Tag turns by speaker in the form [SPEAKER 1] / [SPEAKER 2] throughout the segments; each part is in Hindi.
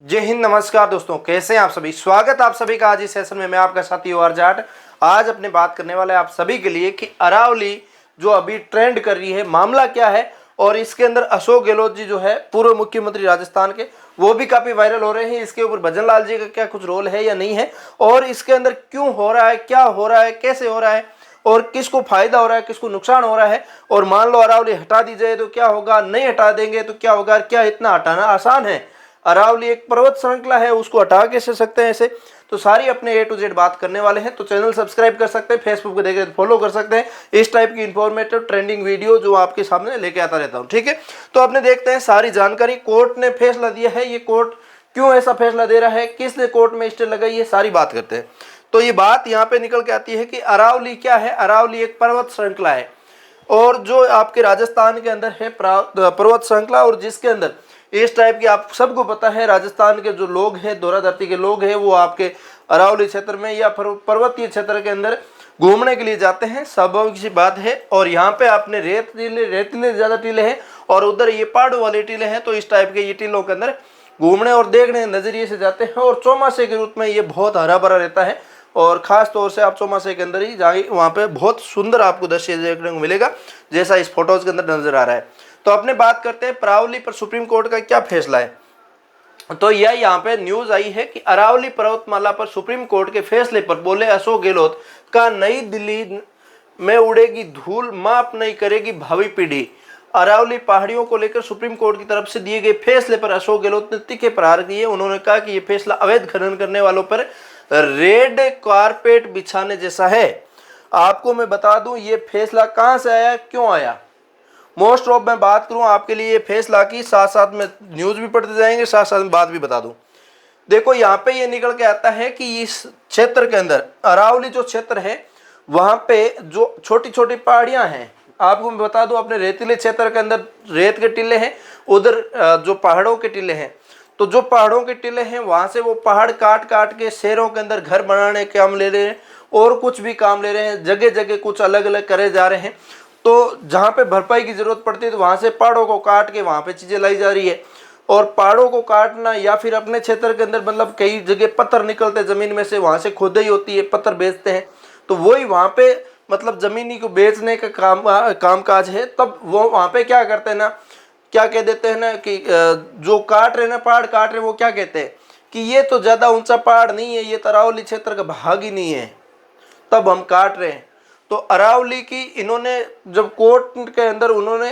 [SPEAKER 1] जय हिंद, नमस्कार दोस्तों, कैसे हैं आप सभी। स्वागत आप सभी का आज इस सेशन में। मैं आपका साथी OR जाट आज अपने बात करने वाले आप सभी के लिए कि अरावली जो अभी ट्रेंड कर रही है, मामला क्या है। और इसके अंदर अशोक गहलोत जी जो है पूर्व मुख्यमंत्री राजस्थान के, वो भी काफी वायरल हो रहे हैं। इसके ऊपर भजन लाल जी का क्या कुछ रोल है या नहीं है, और इसके अंदर क्यों हो रहा है, क्या हो रहा है, कैसे हो रहा है, और किसको फायदा हो रहा है, किसको नुकसान हो रहा है। और मान लो अरावली हटा दी जाए तो क्या होगा, नहीं हटा देंगे तो क्या होगा, क्या इतना हटाना आसान है। अरावली एक पर्वत श्रृंखला है, उसको हटा कैसे सकते हैं ऐसे। तो सारी अपने A to Z बात करने वाले हैं। तो चैनल सब्सक्राइब कर सकते हैं, फेसबुक पे देख रहे तो फॉलो कर सकते हैं। इस टाइप की इंफॉर्मेटिव ट्रेंडिंग वीडियो जो आपके सामने लेके आता रहता हूं, ठीक है। तो अपने देखते हैं सारी जानकारी। कोर्ट ने फैसला दिया है, ये कोर्ट क्यों ऐसा फैसला दे रहा है, किसने कोर्ट में स्टे लगाई है, सारी बात करते हैं। तो ये बात यहाँ पे निकल के आती है कि अरावली क्या है। अरावली एक पर्वत श्रृंखला है, और जो आपके राजस्थान के अंदर है पर्वत श्रृंखला, और जिसके अंदर इस टाइप की, आप सबको पता है, राजस्थान के जो लोग हैं, दोहरा धरती के लोग हैं, वो आपके अरावली क्षेत्र में या पर्वतीय क्षेत्र के अंदर घूमने के लिए जाते हैं, स्वाभाविक सी बात है। और यहाँ पे आपने रेतीले ज्यादा टीले हैं, और उधर ये पहाड़ों वाले टीले हैं। तो इस टाइप के ये टीलों के अंदर घूमने और देखने नजरिए से जाते हैं। और चौमासे के रूप में ये बहुत हरा भरा रहता है, और खास तौर से आप चौमासे के अंदर ही जाएंगे, वहाँ पे बहुत सुंदर आपको दृश्य देखने को मिलेगा, जैसा इस फोटोज के अंदर नजर आ रहा है। तो अपने बात करते हैं अरावली पर सुप्रीम कोर्ट का क्या फैसला है। तो यह यहाँ पे न्यूज आई है कि अरावली पर्वतमाला पर सुप्रीम कोर्ट के फैसले पर बोले अशोक गहलोत का, नई दिल्ली में उड़ेगी धूल, माफ नहीं करेगी भावी पीढ़ी। अरावली पहाड़ियों को लेकर सुप्रीम कोर्ट की तरफ से दिए गए फैसले पर अशोक गहलोत ने तीखे प्रहार किए। उन्होंने कहा कि यह फैसला अवैध खनन करने वालों पर रेड कारपेट बिछाने जैसा है। आपको मैं बता दूं ये फैसला कहां से आया, क्यों आया। मोस्ट ऑफ मैं बात करूं आपके लिए ये फैसला की, साथ साथ में न्यूज भी पढ़ते जाएंगे, साथ साथ में बात भी बता दूं। देखो यहाँ पे ये निकल के आता है कि इस क्षेत्र के अंदर, अरावली जो क्षेत्र है, वहां पे जो छोटी छोटी पहाड़ियां हैं, आपको मैं बता दूं, अपने रेतीले क्षेत्र के अंदर रेत के टीले हैं, उधर जो पहाड़ों के टीले हैं। तो जो पहाड़ों के टीले हैं, वहां से वो पहाड़ काट काट के शहरों के अंदर घर बनाने के काम ले रहे हैं, और कुछ भी काम ले रहे हैं, जगह जगह कुछ अलग अलग करे जा रहे हैं। तो जहाँ पे भरपाई की जरूरत पड़ती है, तो वहां से पहाड़ों को काट के वहां पे चीजें लाई जा रही है। और पहाड़ों को काटना, या फिर अपने क्षेत्र के अंदर मतलब कई जगह पत्थर निकलते हैं जमीन में से, वहां से खुदाई होती है, पत्थर बेचते हैं, तो वही वहां पे मतलब जमीनी को बेचने का कामकाज है। तब वो वहां पे क्या करते हैं ना, क्या कह देते हैं ना कि जो काट रहे ना, पहाड़ काट रहे, वो क्या कहते हैं कि ये तो ज्यादा ऊंचा पहाड़ नहीं है, ये अरावली क्षेत्र का भाग ही नहीं है, तब हम काट रहे हैं। तो अरावली की इन्होंने जब कोर्ट के अंदर उन्होंने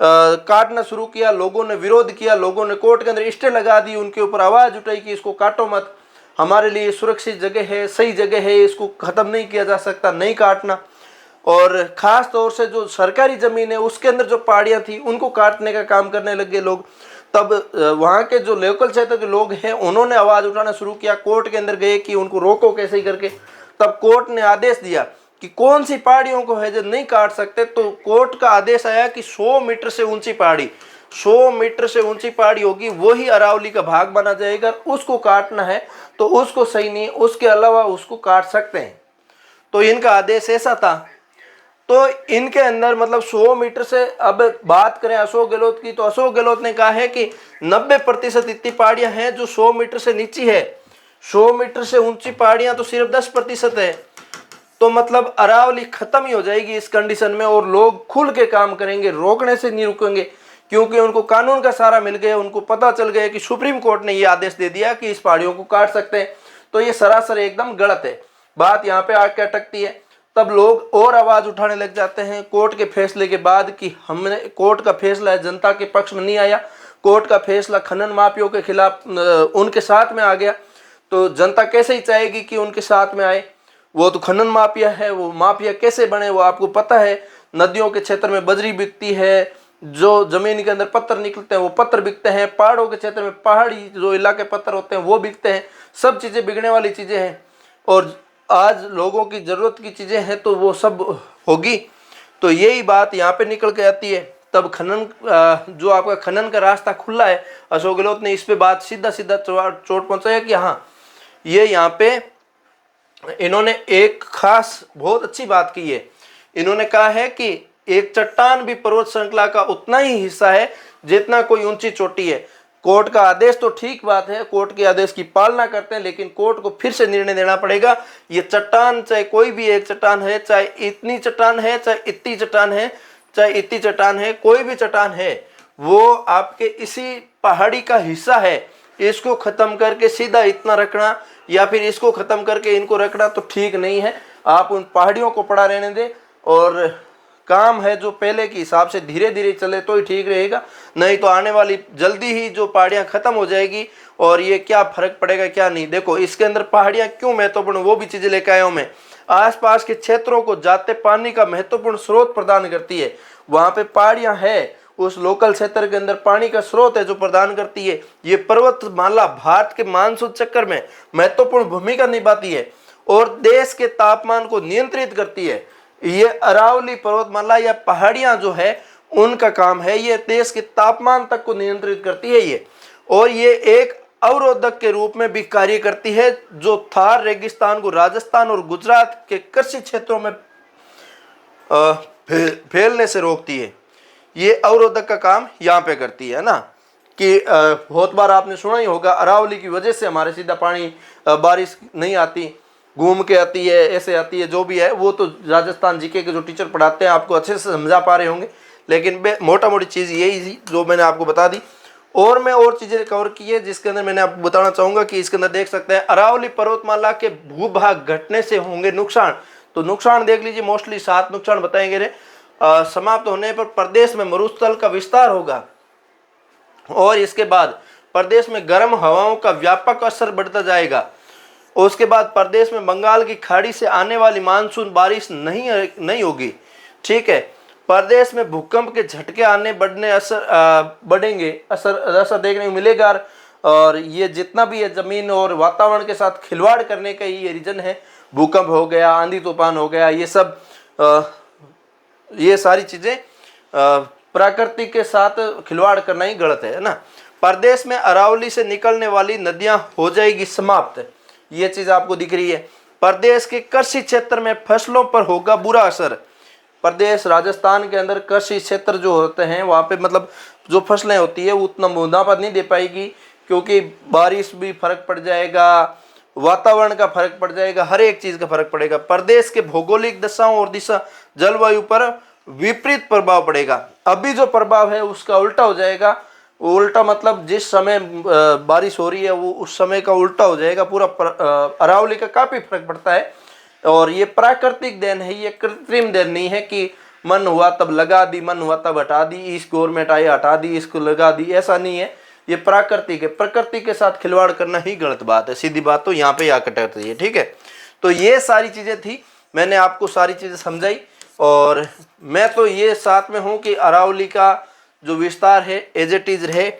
[SPEAKER 1] काटना शुरू किया, लोगों ने विरोध किया, लोगों ने कोर्ट के अंदर स्टे लगा दी, उनके ऊपर आवाज उठाई कि इसको काटो मत, हमारे लिए सुरक्षित जगह है, सही जगह है, इसको खत्म नहीं किया जा सकता, नहीं काटना। और खास तौर से जो सरकारी जमीन है उसके अंदर जो पहाड़ियां थी, उनको काटने का काम करने लगे लोग। तब वहां के जो लोकल क्षेत्र के लोग हैं, उन्होंने आवाज उठाना शुरू किया, कोर्ट के अंदर गए कि उनको रोको कैसे ही करके। तब कोर्ट ने आदेश दिया कि कौन सी पहाड़ियों को है जो नहीं काट सकते। तो कोर्ट का आदेश आया कि 100 मीटर से ऊंची पहाड़ी, 100 मीटर से ऊंची पहाड़ी होगी, वही अरावली का भाग बना जाएगा। उसको काटना है तो उसको सही नहीं, उसके अलावा उसको काट सकते हैं। तो इनका आदेश ऐसा था। तो इनके अंदर मतलब 100 मीटर से, अब बात करें अशोक गहलोत की, तो अशोक गहलोत ने कहा है कि 90% इतनी पहाड़ियां हैं जो 100 मीटर से नीची है। 100 मीटर से ऊंची पहाड़ियां तो सिर्फ 10% है। तो मतलब अरावली खत्म ही हो जाएगी इस कंडीशन में, और लोग खुल के काम करेंगे, रोकने से नहीं रुकेंगे, क्योंकि उनको कानून का सहारा मिल गया। उनको पता चल गया कि सुप्रीम कोर्ट ने ये आदेश दे दिया कि इस पहाड़ियों को काट सकते हैं। तो ये सरासर एकदम गलत है। बात यहाँ पे आके अटकती है। तब लोग और आवाज उठाने लग जाते हैं कोर्ट के फैसले के बाद कि हमने, कोर्ट का फैसला है, जनता के पक्ष में नहीं आया, कोर्ट का फैसला खनन माफियों के खिलाफ उनके साथ में आ गया। तो जनता कैसे ही चाहेगी कि उनके साथ में आए, वो तो खनन माफिया है। वो माफिया कैसे बने वो आपको पता है। नदियों के क्षेत्र में बजरी बिकती है, जो जमीन के अंदर पत्थर निकलते हैं वो पत्थर बिकते हैं, पहाड़ों के क्षेत्र में पहाड़ी जो इलाके पत्थर होते हैं वो बिकते हैं। सब चीजें बिकने वाली चीजें हैं, और आज लोगों की जरूरत की चीजें हैं, तो वो सब होगी। तो यही बात यहाँ पे निकल के आती है। तब खनन, जो आपका खनन का रास्ता खुला है, अशोक गहलोत ने इस पे बात सीधा सीधा चोट पहुंचाया कि हाँ, ये यहाँ पे इन्होंने एक खास बहुत अच्छी बात की है। इन्होंने कहा है कि एक चट्टान भी पर्वत श्रृंखला का उतना ही हिस्सा है जितना कोई ऊंची चोटी है। कोर्ट का आदेश तो ठीक बात है, कोर्ट के आदेश की पालना करते हैं, लेकिन कोर्ट को फिर से निर्णय देना पड़ेगा। ये चट्टान चाहे कोई भी एक चट्टान है, चाहे इतनी चट्टान है, चाहे इतनी चट्टान है, चाहे इतनी चट्टान है, कोई भी चट्टान है, वो आपके इसी पहाड़ी का हिस्सा है। इसको खत्म करके सीधा इतना रखना या फिर इसको खत्म करके इनको रखना तो ठीक नहीं है। आप उन पहाड़ियों को पड़ा रहने दें और काम है जो पहले के हिसाब से धीरे धीरे चले तो ही ठीक रहेगा, नहीं तो आने वाली जल्दी ही जो पहाड़ियाँ खत्म हो जाएगी और ये क्या फर्क पड़ेगा क्या नहीं। देखो इसके अंदर पहाड़ियाँ क्यों महत्वपूर्ण, वो भी चीज़ें लेकर आया हूँ मैं। आसपास के क्षेत्रों को जाते पानी का महत्वपूर्ण स्रोत प्रदान करती है। वहाँ पे पहाड़ियाँ है, उस लोकल क्षेत्र के अंदर पानी का स्रोत है जो प्रदान करती है। ये पर्वतमाला भारत के मानसून चक्र में महत्वपूर्ण भूमिका निभाती है और देश के तापमान को नियंत्रित करती है। ये अरावली पर्वतमाला या पहाड़ियां जो है उनका काम है, ये देश के तापमान तक को नियंत्रित करती है ये, और ये एक अवरोधक के रूप में भी कार्य करती है जो थार रेगिस्तान को राजस्थान और गुजरात के कृषि क्षेत्रों में फैलने से रोकती है। ये अवरोधक का काम यहाँ पे करती है ना, कि बहुत बार आपने सुना ही होगा अरावली की वजह से हमारे सीधा पानी बारिश नहीं आती, घूम के आती है, ऐसे आती है, जो भी है वो तो राजस्थान जीके के जो टीचर पढ़ाते हैं आपको अच्छे से समझा पा रहे होंगे, लेकिन मोटा मोटी चीज़ यही थी जो मैंने आपको बता दी। और मैं और चीज़ें कवर की है जिसके अंदर मैंने आपको बताना चाहूँगा कि इसके अंदर देख सकते हैं अरावली पर्वतमाला के भूभाग घटने से होंगे नुकसान। तो नुकसान देख लीजिए, मोस्टली 7 नुकसान बताएंगे रे। समाप्त होने पर प्रदेश में मरुस्थल का विस्तार होगा और इसके बाद प्रदेश में गर्म हवाओं का व्यापक असर बढ़ता जाएगा। उसके बाद प्रदेश में बंगाल की खाड़ी से आने वाली मानसून बारिश नहीं होगी। ठीक है, प्रदेश में भूकंप के झटके आने बढ़ेंगे, असर देखने को मिलेगा। और ये जितना भी है जमीन और वातावरण के साथ खिलवाड़ करने का ही ये रीजन है। भूकंप हो गया, आंधी तूफान हो गया, ये सब ये सारी चीजें प्रकृति के साथ खिलवाड़ करना ही गलत है ना। प्रदेश में अरावली से निकलने वाली नदियां हो जाएगी समाप्त, ये चीज आपको दिख रही है। प्रदेश के कृषि क्षेत्र में फसलों पर होगा बुरा असर। प्रदेश राजस्थान के अंदर कृषि क्षेत्र जो होते हैं वहाँ पे मतलब जो फसलें होती है उतना मुनाफा नहीं दे पाएगी, क्योंकि बारिश भी फर्क पड़ जाएगा, वातावरण का फर्क पड़ जाएगा, हर एक चीज का फर्क पड़ेगा। प्रदेश के भौगोलिक दशाओं और दिशा जलवायु पर विपरीत प्रभाव पड़ेगा। अभी जो प्रभाव है उसका उल्टा हो जाएगा। उल्टा मतलब जिस समय बारिश हो रही है वो उस समय का उल्टा हो जाएगा। पूरा अरावली का काफी फर्क पड़ता है और ये प्राकृतिक देन है, ये कृत्रिम देन नहीं है कि मन हुआ तब लगा दी, मन हुआ तब हटा दी, इस गवर्नमेंट आई हटा दी, इसको लगा दी, ऐसा नहीं है। ये प्राकृतिक है, प्रकृति के साथ खिलवाड़ करना ही गलत बात है, सीधी बात तो यहाँ पे आकर टकराती है। ठीक है, तो ये सारी चीजें थी, मैंने आपको सारी चीजें समझाई और मैं तो ये साथ में हूँ कि अरावली का जो विस्तार है एज इट इज रहे।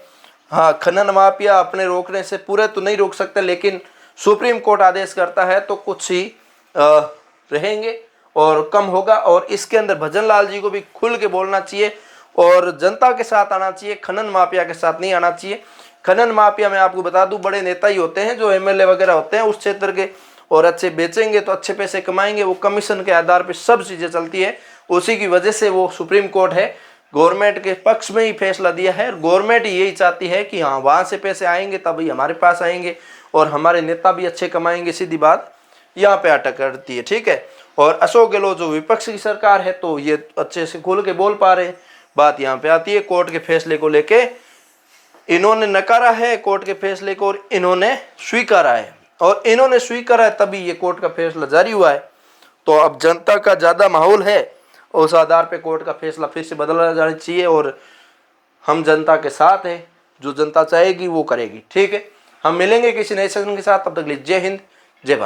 [SPEAKER 1] हाँ, खनन माफिया अपने रोकने से पूरे तो नहीं रोक सकते, लेकिन सुप्रीम कोर्ट आदेश करता है तो कुछ ही रहेंगे और कम होगा। और इसके अंदर भजन लाल जी को भी खुल के बोलना चाहिए और जनता के साथ आना चाहिए, खनन माफिया के साथ नहीं आना चाहिए। खनन माफिया मैं आपको बता दूं बड़े नेता ही होते हैं जो एमएलए वगैरह होते हैं उस क्षेत्र के, और अच्छे बेचेंगे तो अच्छे पैसे कमाएंगे, वो कमीशन के आधार पे सब चीज़ें चलती है। उसी की वजह से वो सुप्रीम कोर्ट है गवर्नमेंट के पक्ष में ही फैसला दिया है। गवर्नमेंट यही चाहती है कि हाँ वहाँ से पैसे आएंगे तभी हमारे पास आएंगे और हमारे नेता भी अच्छे कमाएंगे, सीधी बात यहाँ पे अटक करती है। ठीक है, और अशोक गहलोत जो विपक्ष की सरकार है तो ये अच्छे से खुल के बोल पा रहे हैं। बात यहाँ पे आती है कोर्ट के फैसले को लेके, इन्होंने नकारा है कोर्ट के फैसले को और इन्होंने स्वीकारा है, और इन्होंने स्वीकारा है तभी ये कोर्ट का फैसला जारी हुआ है। तो अब जनता का ज़्यादा माहौल है, उस आधार पे कोर्ट का फैसला फिर से बदला जाना चाहिए और हम जनता के साथ हैं, जो जनता चाहेगी वो करेगी। ठीक है, हम मिलेंगे किसी नए सेशन के साथ, तब तक के लिए जय हिंद जय भारत।